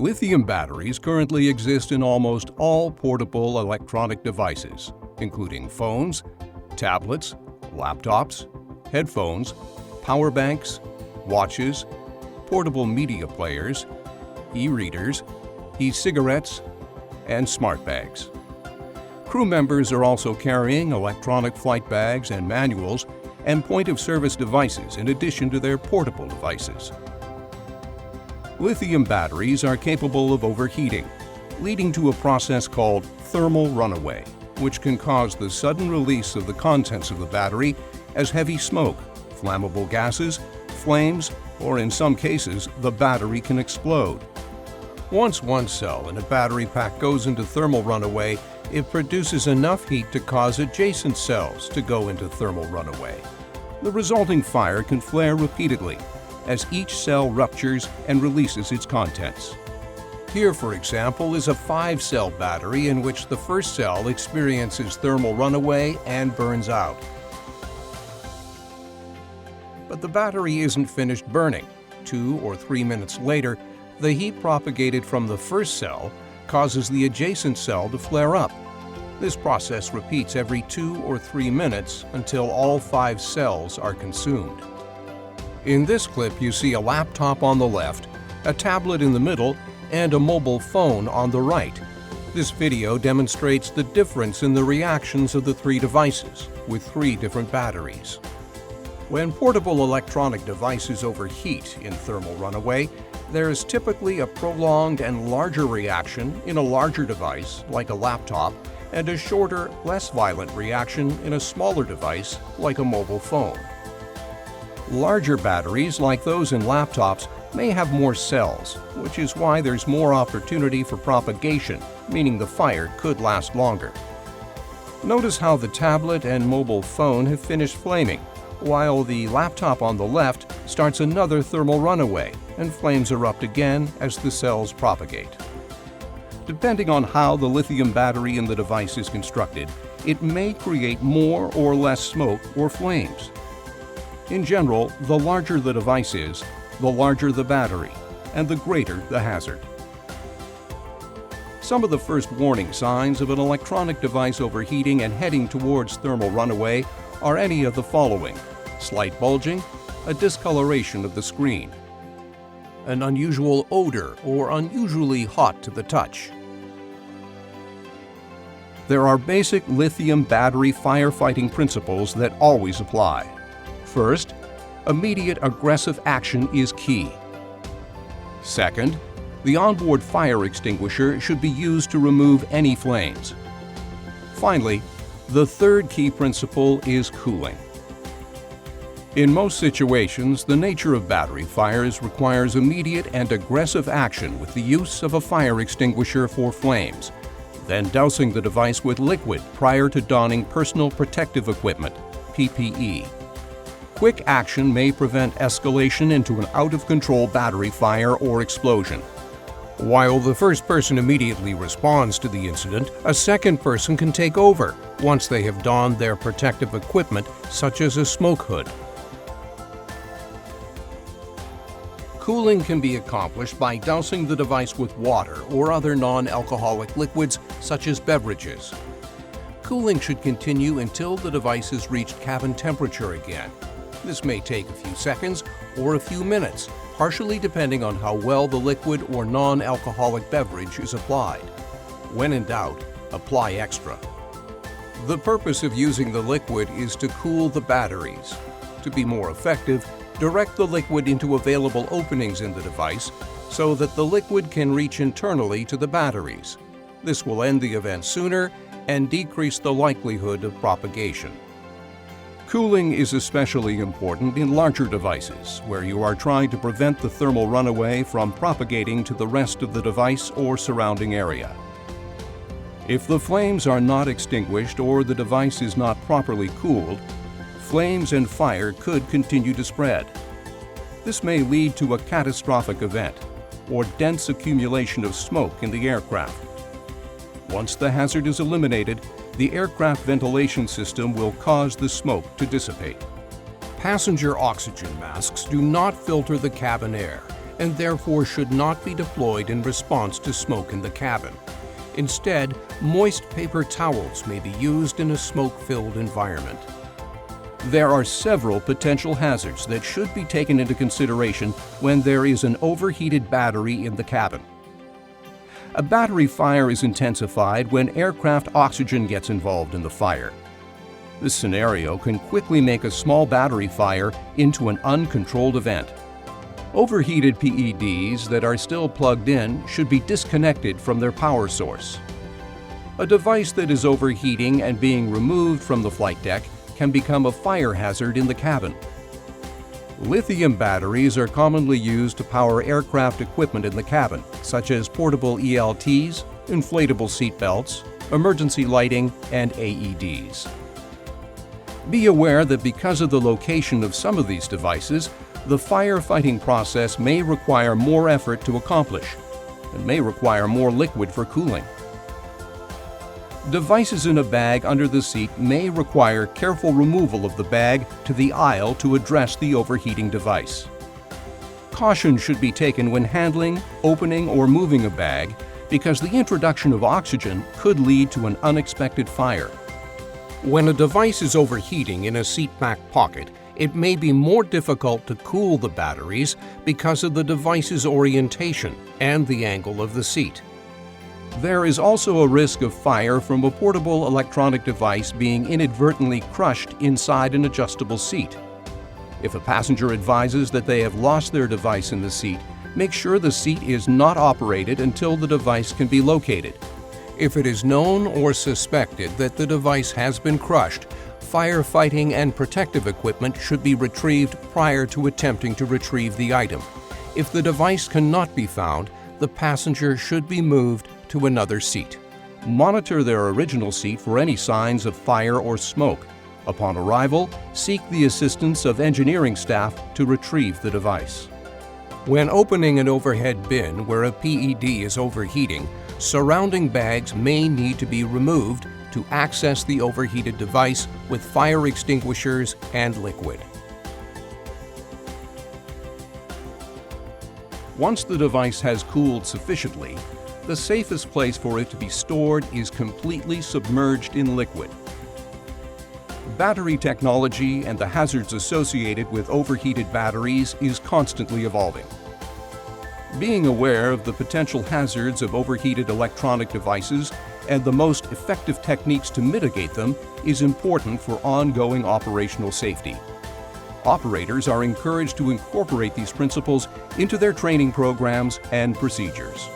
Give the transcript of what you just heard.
Lithium batteries currently exist in almost all portable electronic devices, including phones, tablets, laptops, headphones, power banks, watches, portable media players, e-readers, e-cigarettes, and smart bags. Crew members are also carrying electronic flight bags and manuals and point-of-service devices in addition to their portable devices. Lithium batteries are capable of overheating, leading to a process called thermal runaway, which can cause the sudden release of the contents of the battery as heavy smoke, flammable gases, flames, or in some cases, the battery can explode. Once one cell in a battery pack goes into thermal runaway, it produces enough heat to cause adjacent cells to go into thermal runaway. The resulting fire can flare repeatedly as each cell ruptures and releases its contents. Here, for example, is a 5-cell battery in which the first cell experiences thermal runaway and burns out. But the battery isn't finished burning. 2 or 3 minutes later, the heat propagated from the first cell causes the adjacent cell to flare up. This process repeats every 2 or 3 minutes until all 5 cells are consumed. In this clip, you see a laptop on the left, a tablet in the middle, and a mobile phone on the right. This video demonstrates the difference in the reactions of the 3 devices with 3 different batteries. When portable electronic devices overheat in thermal runaway, there is typically a prolonged and larger reaction in a larger device, like a laptop, and a shorter, less violent reaction in a smaller device, like a mobile phone. Larger batteries, like those in laptops, may have more cells, which is why there's more opportunity for propagation, meaning the fire could last longer. Notice how the tablet and mobile phone have finished flaming, while the laptop on the left starts another thermal runaway and flames erupt again as the cells propagate. Depending on how the lithium battery in the device is constructed, it may create more or less smoke or flames. In general, the larger the device is, the larger the battery, and the greater the hazard. Some of the first warning signs of an electronic device overheating and heading towards thermal runaway are any of the following: slight bulging, a discoloration of the screen, an unusual odor or unusually hot to the touch. There are basic lithium battery firefighting principles that always apply. First, immediate aggressive action is key. Second, the onboard fire extinguisher should be used to remove any flames. Finally, the third key principle is cooling. In most situations, the nature of battery fires requires immediate and aggressive action with the use of a fire extinguisher for flames, then dousing the device with liquid prior to donning personal protective equipment, PPE. Quick action may prevent escalation into an out-of-control battery fire or explosion. While the first person immediately responds to the incident, a second person can take over once they have donned their protective equipment, such as a smoke hood. Cooling can be accomplished by dousing the device with water or other non-alcoholic liquids, such as beverages. Cooling should continue until the device has reached cabin temperature again. This may take a few seconds or a few minutes, partially depending on how well the liquid or non-alcoholic beverage is applied. When in doubt, apply extra. The purpose of using the liquid is to cool the batteries. To be more effective, direct the liquid into available openings in the device so that the liquid can reach internally to the batteries. This will end the event sooner and decrease the likelihood of propagation. Cooling is especially important in larger devices, where you are trying to prevent the thermal runaway from propagating to the rest of the device or surrounding area. If the flames are not extinguished or the device is not properly cooled, flames and fire could continue to spread. This may lead to a catastrophic event or dense accumulation of smoke in the aircraft. Once the hazard is eliminated, the aircraft ventilation system will cause the smoke to dissipate. Passenger oxygen masks do not filter the cabin air and therefore should not be deployed in response to smoke in the cabin. Instead, moist paper towels may be used in a smoke-filled environment. There are several potential hazards that should be taken into consideration when there is an overheated battery in the cabin. A battery fire is intensified when aircraft oxygen gets involved in the fire. This scenario can quickly make a small battery fire into an uncontrolled event. Overheated PEDs that are still plugged in should be disconnected from their power source. A device that is overheating and being removed from the flight deck can become a fire hazard in the cabin. Lithium batteries are commonly used to power aircraft equipment in the cabin, such as portable ELTs, inflatable seat belts, emergency lighting, and AEDs. Be aware that because of the location of some of these devices, the firefighting process may require more effort to accomplish and may require more liquid for cooling. Devices in a bag under the seat may require careful removal of the bag to the aisle to address the overheating device. Caution should be taken when handling, opening, or moving a bag because the introduction of oxygen could lead to an unexpected fire. When a device is overheating in a seat back pocket, it may be more difficult to cool the batteries because of the device's orientation and the angle of the seat. There is also a risk of fire from a portable electronic device being inadvertently crushed inside an adjustable seat. If a passenger advises that they have lost their device in the seat, make sure the seat is not operated until the device can be located. If it is known or suspected that the device has been crushed, firefighting and protective equipment should be retrieved prior to attempting to retrieve the item. If the device cannot be found, the passenger should be moved to another seat. Monitor their original seat for any signs of fire or smoke. Upon arrival, seek the assistance of engineering staff to retrieve the device. When opening an overhead bin where a PED is overheating, surrounding bags may need to be removed to access the overheated device with fire extinguishers and liquid. Once the device has cooled sufficiently, the safest place for it to be stored is completely submerged in liquid. Battery technology and the hazards associated with overheated batteries is constantly evolving. Being aware of the potential hazards of overheated electronic devices and the most effective techniques to mitigate them is important for ongoing operational safety. Operators are encouraged to incorporate these principles into their training programs and procedures.